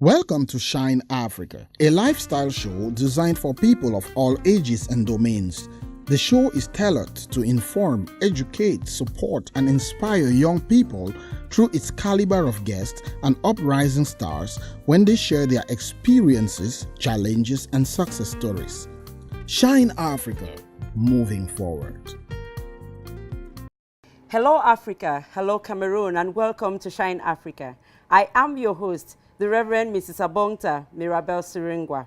Welcome to Shine Africa, a lifestyle show designed for people of all ages and domains. The show is tailored to inform, educate, support, and inspire young people through its caliber of guests and uprising stars when they share their experiences, challenges, and success stories. Shine Africa, moving forward. Hello Africa, hello Cameroon, and welcome to Shine Africa. I am your host, the Reverend Mrs. Abongta Mirabel Siringwa.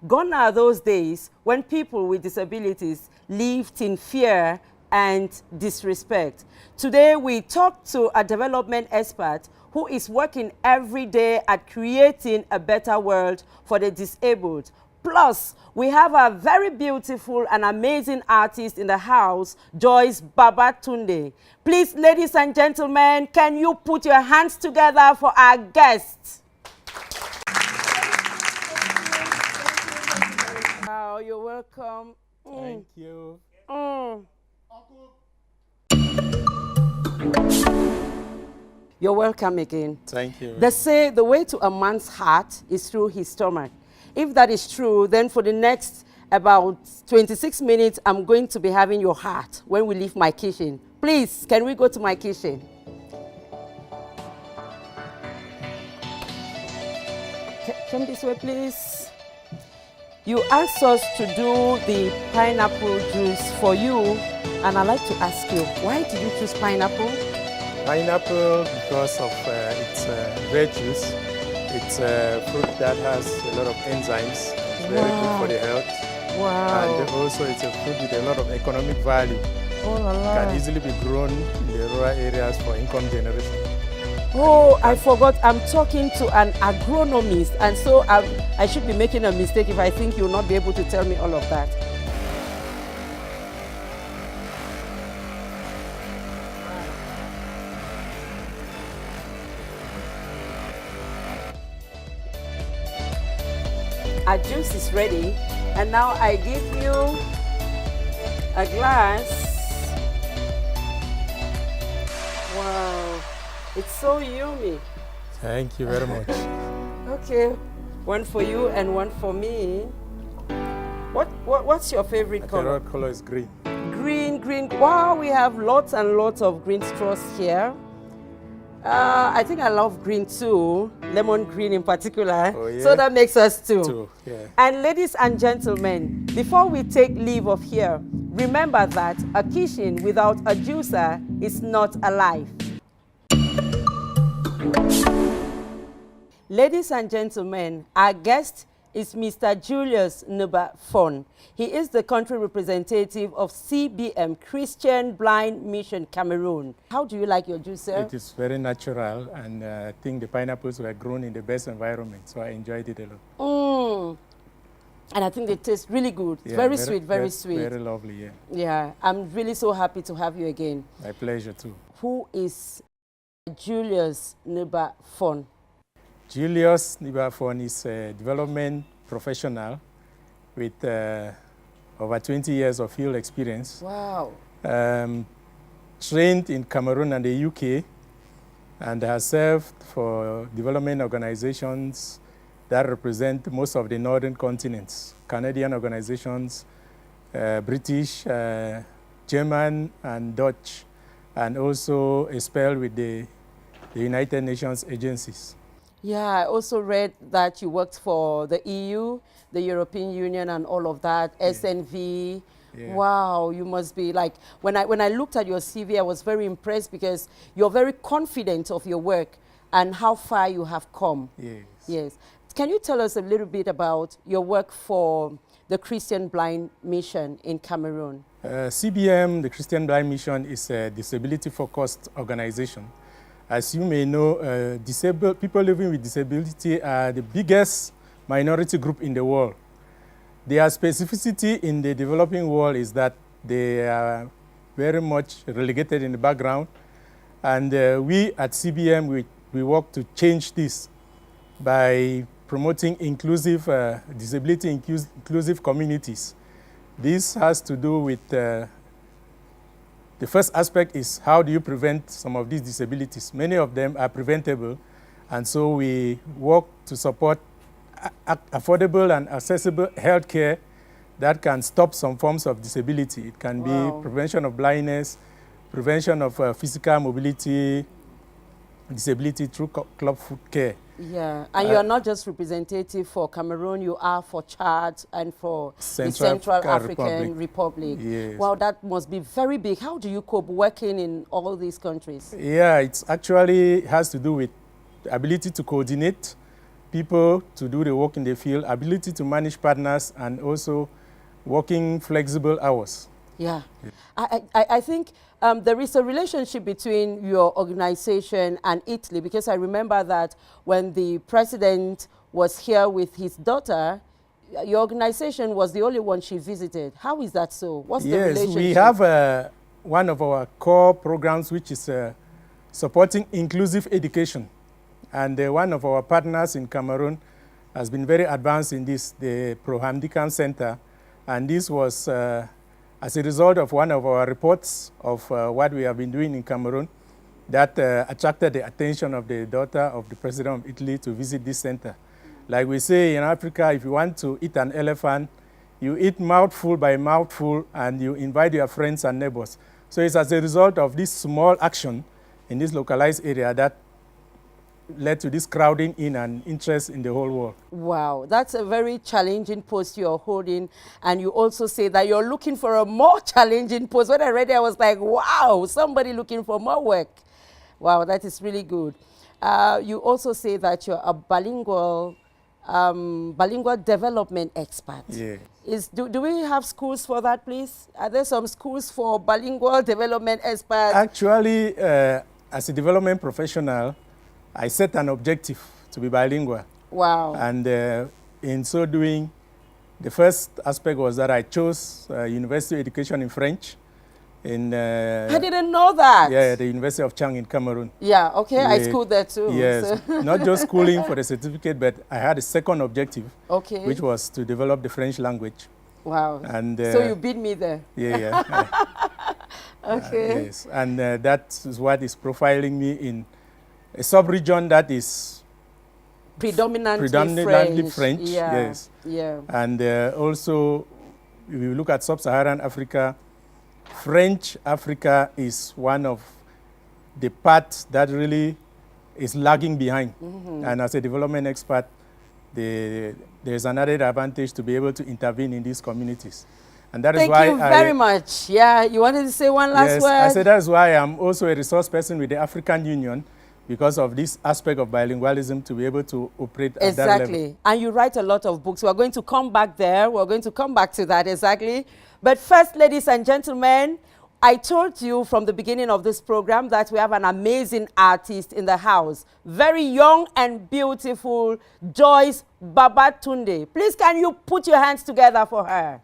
Gone are those days when people with disabilities lived in fear and disrespect. Today we talk to a development expert who is working every day at creating a better world for the disabled. Plus, we have a very beautiful and amazing artist in the house, Joyce Baba Tunde. Please, ladies and gentlemen, can you put your hands together for our guest? Wow, you're welcome. Thank you. You're welcome again. Thank you. They say the way to a man's heart is through his stomach. If that is true, then for the next about 26 minutes, I'm going to be having your heart when we leave my kitchen. Please, can we go to my kitchen? Come this way, please. You asked us to do the pineapple juice for you, and I'd like to ask you, why did you choose pineapple? Pineapple because of its virtues. It's a fruit that has a lot of enzymes. It's very good for the health. Wow. And also it's a fruit with a lot of economic value. Oh la la. Can easily be grown in the rural areas for income generation. Oh, I forgot. I'm talking to an agronomist, and so I should be making a mistake if I think you'll not be able to tell me all of that. Our juice is ready, and now I give you a glass. Wow, it's so yummy. Thank you very much. Okay, one for you and one for me. What's your favorite My color? favorite color is green. Green. Wow, we have lots and lots of green straws here. I think I love green too, lemon green in particular. Oh, yeah? So that makes us two. Two, yeah. And ladies and gentlemen, before we take leave of here, remember that a kitchen without a juicer is not alive. Ladies and gentlemen, our guest is Mr. Julius Neba. He is the country representative of CBM, Christian Blind Mission Cameroon. How do you like your juice, sir? It is very natural, and I think the pineapples were grown in the best environment, so I enjoyed it a lot. And I think they taste really good. Yeah, very sweet, very sweet. Very lovely, yeah. Yeah, I'm really so happy to have you again. My pleasure too. Who is Julius Neba? Julius Neba is a development professional with over 20 years of field experience. Wow. Trained in Cameroon and the UK, and has served for development organizations that represent most of the northern continents, Canadian organizations, British, German, and Dutch, and also a spell with the United Nations agencies. Yeah, I also read that you worked for the EU, the European Union, and all of that, SNV. Yeah. Wow, you must be like, when I looked at your CV, I was very impressed because you're very confident of your work and how far you have come. Yes. Yes. Can you tell us a little bit about your work for the Christian Blind Mission in Cameroon? CBM, the Christian Blind Mission, is a disability-focused organization. As you may know, people living with disability are the biggest minority group in the world. Their specificity in the developing world is that they are very much relegated in the background. And we at CBM, we work to change this by promoting inclusive, disability-inclusive communities. This has to do with the first aspect is how do you prevent some of these disabilities? Many of them are preventable, And so we work to support affordable and accessible healthcare that can stop some forms of disability. It can be prevention of blindness, prevention of physical mobility, disability through club food care. Yeah, and you are not just representative for Cameroon, you are for Chad and for the Central African Republic. Yes. Wow, that must be very big. How do you cope working in all these countries? Yeah, it actually has to do with the ability to coordinate people to do the work in the field, ability to manage partners, and also working flexible hours. Yeah, I think there is a relationship between your organization and Italy, because I remember that when the president was here with his daughter, your organization was the only one she visited. How is that so? What's the relationship? Yes, we have one of our core programs, which is supporting inclusive education. And one of our partners in Cameroon has been very advanced in this, the Pro-Hamdican Center. And this was as a result of one of our reports of what we have been doing in Cameroon that attracted the attention of the daughter of the president of Italy to visit this center. Like we say in Africa, if you want to eat an elephant, you eat mouthful by mouthful and you invite your friends and neighbors. So it's as a result of this small action in this localized area that led to this crowding in and interest in the whole world. Wow, that's a very challenging post you're holding. And you also say that you're looking for a more challenging post. When I read it, I was like, wow, somebody looking for more work. Wow, that is really good. You also say that you're a bilingual development expert. Yeah. Do we have schools for that, please? Are there some schools for bilingual development experts? Actually, as a development professional, I set an objective to be bilingual. Wow. And in so doing, the first aspect was that I chose university education in French. I didn't know that. Yeah, the University of Chang in Cameroon. Yeah, okay, I schooled there too. Yes, so. Not just schooling for the certificate, but I had a second objective, okay, which was to develop the French language. Wow. And so you beat me there. Yeah. Okay. Yes, and that is what is profiling me in a sub-region that is predominantly French. Yeah. Yes. Yeah. And also, if you look at sub-Saharan Africa, French Africa is one of the parts that really is lagging behind. Mm-hmm. And as a development expert, there's another advantage to be able to intervene in these communities. And that is why Thank you very much. Yeah, you wanted to say one last word? I said that's why I'm also a resource person with the African Union, because of this aspect of bilingualism to be able to operate at that level. Exactly. And you write a lot of books. We're going to come back there. We're going to come back to that, exactly. But first, ladies and gentlemen, I told you from the beginning of this program that we have an amazing artist in the house. Very young and beautiful, Joyce Tunde. Please, can you put your hands together for her?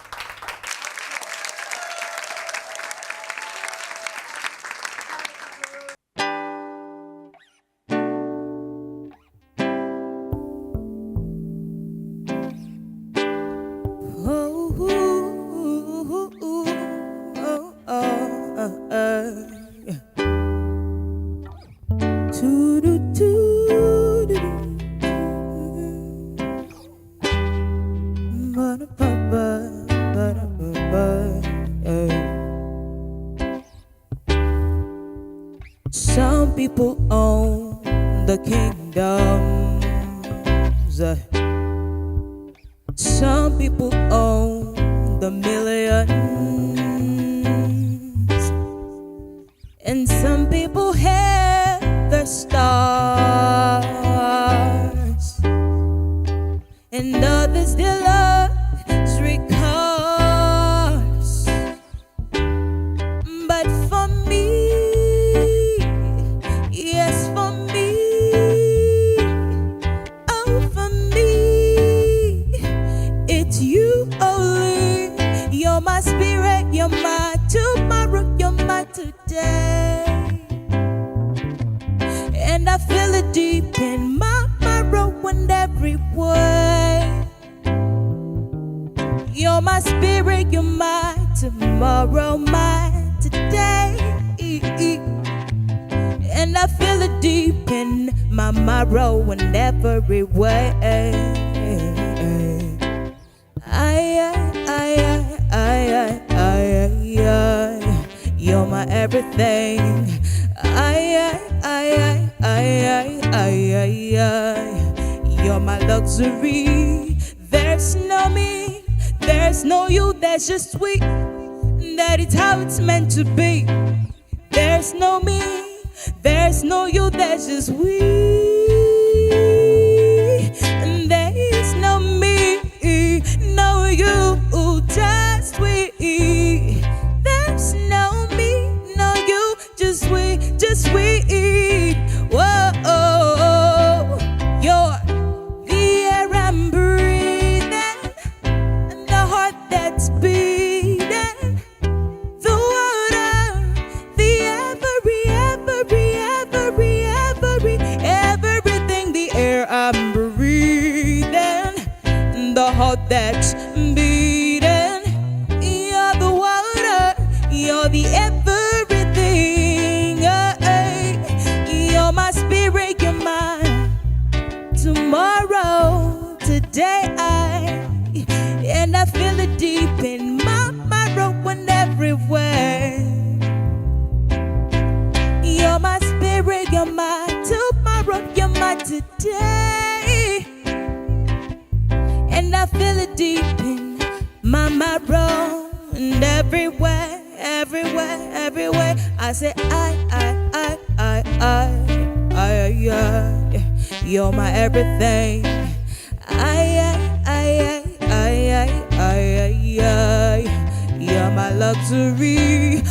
Some people own the kingdoms. Some people own the millions. And some people have the stars. And others their luxury cars. But for me, yes, for me, oh, for me, it's you only. You're my spirit, you're my tomorrow, you're my today. And I feel it deep in my marrow and every way. You're my spirit, you're my tomorrow, my today. And I feel it deep in my marrow in every way. You're my everything. You're my luxury. There's no me, there's no you, that's just sweet. That is how it's meant to be. There's no me, there's no you, that's just we. And there is no me, no you, just we. There's no me, no you, just we, just we. Whoa, you're the air I'm breathing, and the heart that's beating, the water, the everything, the air I'm breathing, the heart that's beating. You're the water, you're the everything. You're my spirit, you're my tomorrow, today. And I feel it deep in my marrow and everywhere. You're my spirit, you're my tomorrow, you're my today. And I feel it deep in my marrow and everywhere, everywhere, everywhere. I say you're my everything. You're my luxury.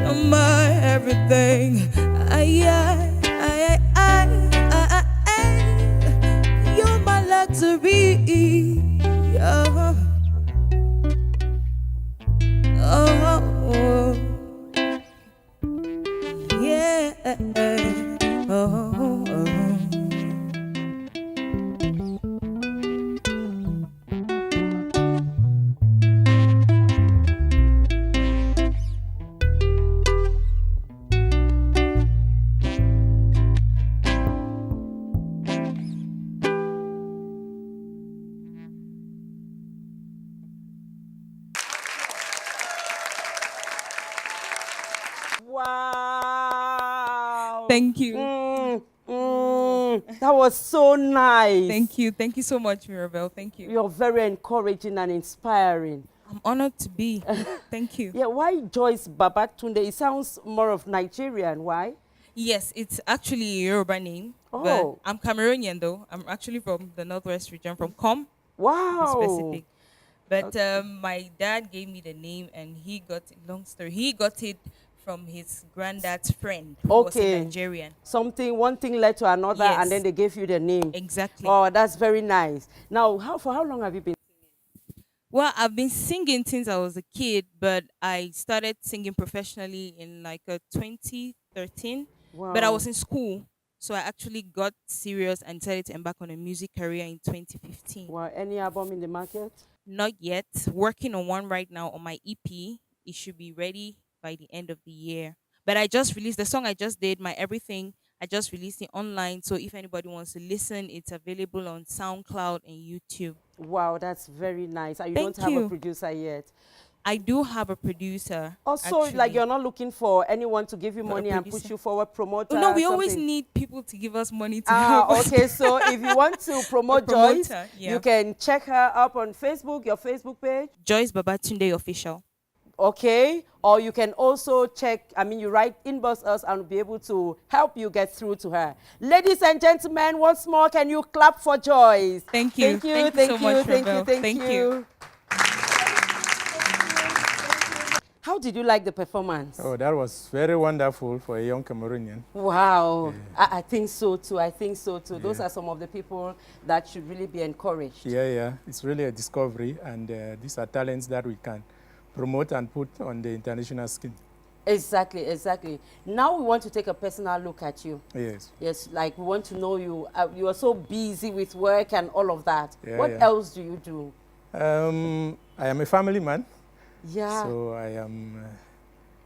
You're my everything. You're my luxury. Yeah. Wow. Thank you. That was so nice. Thank you. Thank you so much, Mirabel. Thank you. You're very encouraging and inspiring. I'm honored to be. Thank you. Yeah, why Joyce Babatunde? It sounds more of Nigerian. Why? Yes, it's actually a Yoruba name. Oh. But I'm Cameroonian, though. I'm actually from the Northwest region, from Com. Wow. Specific. But my dad gave me the name, and he got it, long story. He got it from his granddad's friend, who was a Nigerian. One thing led to another, Yes. and then they gave you the name. Exactly. Oh, that's very nice. Now, for how long have you been? Well, I've been singing since I was a kid, but I started singing professionally in 2013. Wow. But I was in school, so I actually got serious and decided to embark on a music career in 2015. Wow. Any album in the market? Not yet. Working on one right now on my EP. It should be ready by the end of the year. But I just released the song I just did, My Everything. I just released it online. So if anybody wants to listen, it's available on SoundCloud and YouTube. Wow, that's very nice. And you Thank don't have you. a producer yet. I do have a producer. Also, actually. like you're not looking for anyone to give you A money and producer. push you forward, promoter. No, we always something. need people to give us money to help us. Okay. So if you want to promote Joyce, promoter, yeah. you can check her up on Facebook, your Facebook page. Joyce Babatunde Official. Okay. Or you can also check, you inbox us and we'll be able to help you get through to her. Ladies and gentlemen, once more, can you clap for Joyce? Thank you. Thank you. so much, Thank you. Rebel. Thank you. How did you like the performance? Oh, that was very wonderful for a young Cameroonian. Wow. I think so too. Those Yeah. are some of the people that should really be encouraged. Yeah. It's really a discovery, and these are talents that we can promote and put on the international scene. Exactly. Now we want to take a personal look at you. Yes. Yes, like we want to know you. You are so busy with work and all of that. Yeah, What yeah. else do you do? I am a family man. Yeah. So I am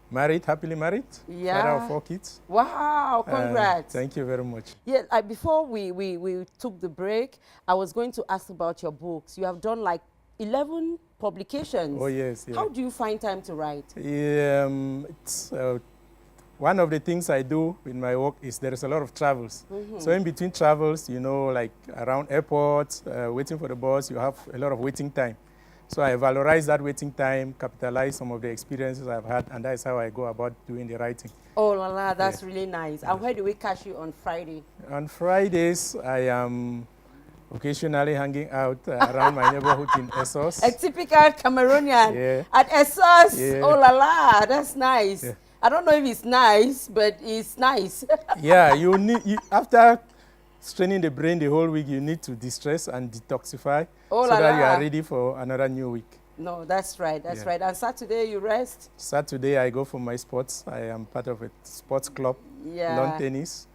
Married, happily married. Yeah. Father of 4 kids. Wow, congrats. Thank you very much. Yeah, before we took the break, I was going to ask about your books. You have done like 11 publications. Oh, yes. Yeah. How do you find time to write? It's one of the things I do in my work is there is a lot of travels. So in between travels, you know, like around airports, waiting for the bus, you have a lot of waiting time. So I valorize that waiting time, capitalize some of the experiences I've had, and that is how I go about doing the writing. Oh, la la, that's really nice. And where do we catch you on Friday? On Fridays, I am occasionally hanging out around my neighborhood in Essos. A typical Cameroonian. Yeah. At Essos. Yeah. Oh, la la, that's nice. Yeah. I don't know if it's nice, but it's nice. Yeah, after straining the brain the whole week, you need to de-stress and detoxify so that you are ready for another new week. No, that's right, that's right. And Saturday you rest? Saturday I go for my sports. I am part of a sports club, lawn tennis.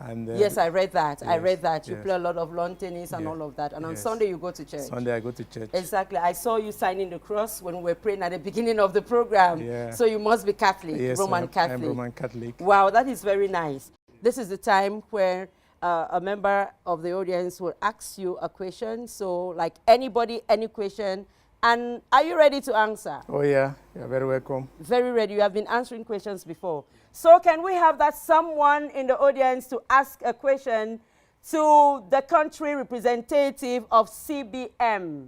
And, yes, I read that. Yes, I read that. You yes. play a lot of lawn tennis and all of that. And on Sunday you go to church. Sunday I go to church. Exactly. I saw you signing the cross when we were praying at the beginning of the program. Yeah. So you must be Catholic, Yes, Roman Catholic. I'm Roman Catholic. Wow, that is very nice. This is the time where a member of the audience will ask you a question. So like anybody, any question. And are you ready to answer? Oh yeah, you're very welcome. Very ready. You have been answering questions before. So can we have that someone in the audience to ask a question to the country representative of CBM?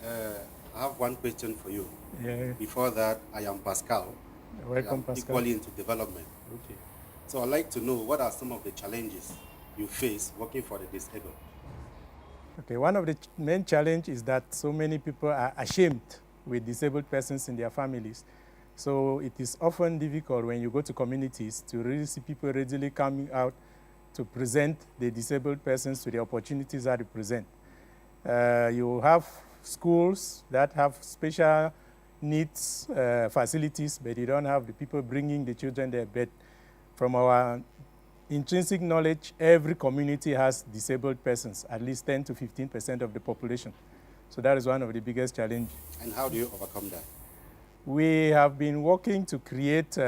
I have one question for you. Yeah. Before that, I am Pascal. Welcome, I am Pascal. equally into development. Okay. So I'd like to know what are some of the challenges you face working for the disabled? Okay, one of the main challenges is that so many people are ashamed with disabled persons in their families. So it is often difficult when you go to communities to really see people readily coming out to present the disabled persons to the opportunities that they present. You have schools that have special needs facilities, but you don't have the people bringing the children there. But from our intrinsic knowledge, every community has disabled persons, at least 10 to 15% of the population. So that is one of the biggest challenges. And how do you overcome that? We have been working to create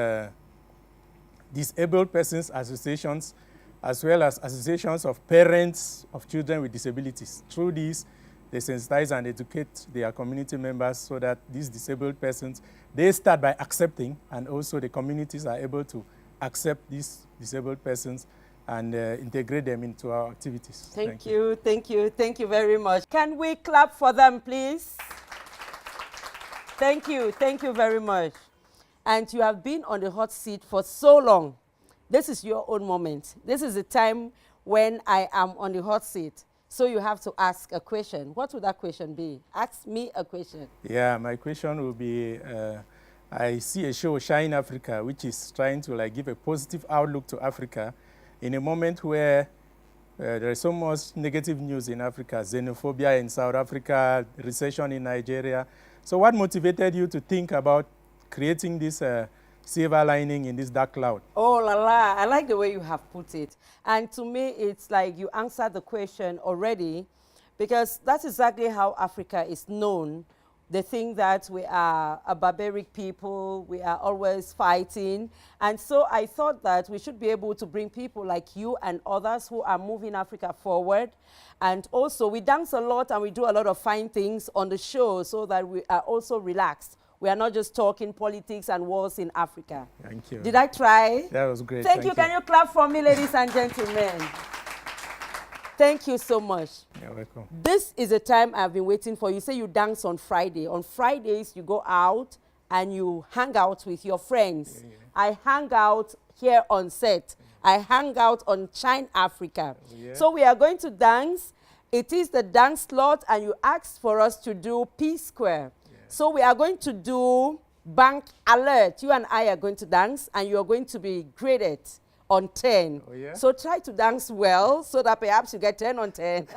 disabled persons associations, as well as associations of parents of children with disabilities. Through these, they sensitize and educate their community members so that these disabled persons, they start by accepting, and also the communities are able to accept these disabled persons and integrate them into our activities. Thank you very much. Can we clap for them, please? Thank you very much. And you have been on the hot seat for so long. This is your own moment. This is the time when I am on the hot seat. So you have to ask a question. What would that question be? Ask me a question. Yeah, my question will be, I see a show, Shine Africa, which is trying to give a positive outlook to Africa in a moment where there is so much negative news in Africa, xenophobia in South Africa, recession in Nigeria. So what motivated you to think about creating this silver lining in this dark cloud? Oh, la la, I like the way you have put it. And to me, it's like you answered the question already, because that's exactly how Africa is known. They think that we are a barbaric people, we are always fighting. And so I thought that we should be able to bring people like you and others who are moving Africa forward. And also we dance a lot and we do a lot of fine things on the show so that we are also relaxed. We are not just talking politics and wars in Africa. Thank you. Did I try? That was great. Thank you. Can you clap for me, ladies and gentlemen? Thank you so much. You're welcome. This is a time I've been waiting for. You say you dance on Friday. On Fridays, you go out and you hang out with your friends. Yeah. I hang out here on set. I hang out on Shine Africa. Yeah. So we are going to dance. It is the dance slot, and you asked for us to do P Square. Yeah. So we are going to do Bank Alert. You and I are going to dance, and you are going to be graded on 10. Oh, yeah? So try to dance well so that perhaps you get 10 on 10.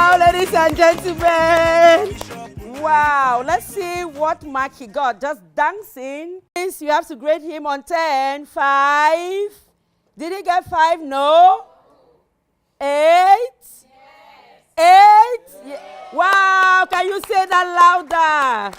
Wow, ladies and gentlemen. Wow, let's see what mark he got. Just dancing. Please, you have to grade him on 10. 5. Did he get 5? No. 8? Yes. 8? Yeah. Wow, can you say that louder?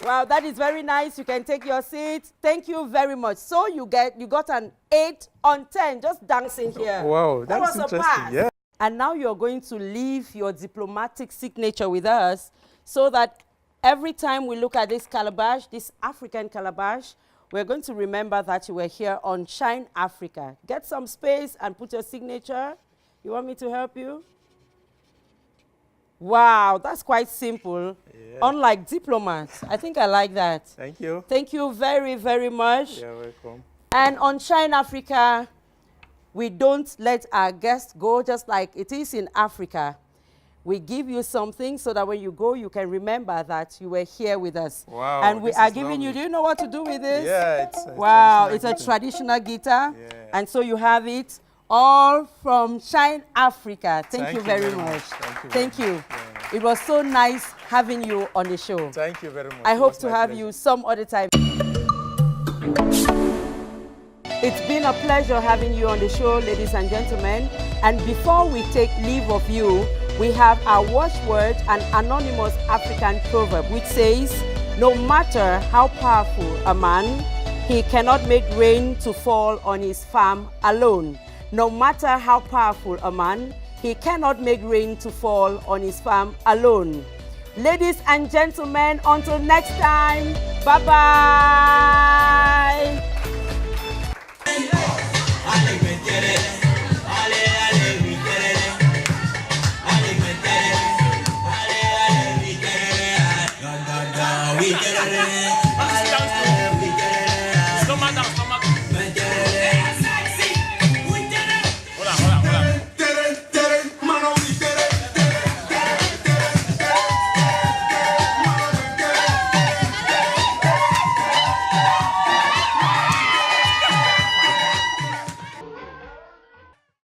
Wow, that is very nice. You can take your seat. Thank you very much. So you got an 8 on 10, just dancing here. Wow, That that's was a interesting. pass. Yeah. And now you're going to leave your diplomatic signature with us so that every time we look at this calabash, this African calabash, we're going to remember that you were here on Shine Africa. Get some space and put your signature. You want me to help you? Wow, that's quite simple. Yeah. Unlike diplomats. I think I like that. Thank you. Thank you very, very much. You're welcome. And on Shine Africa, we don't let our guests go just like it is in Africa. We give you something so that when you go, you can remember that you were here with us. Wow. And we are giving lovely. you, do you know what to do with this? Yeah, it's a wow, it's a guitar. traditional guitar. Yeah. And so you have it all from Shine Africa. Thank you very much. Thank you. Yeah. It was so nice having you on the show. Thank you very much. I hope to have you some other time. It's been a pleasure having you on the show, ladies and gentlemen. And before we take leave of you, we have our watchword, an anonymous African proverb, which says, no matter how powerful a man, he cannot make rain to fall on his farm alone. No matter how powerful a man, he cannot make rain to fall on his farm alone. Ladies and gentlemen, until next time, bye-bye. We get it.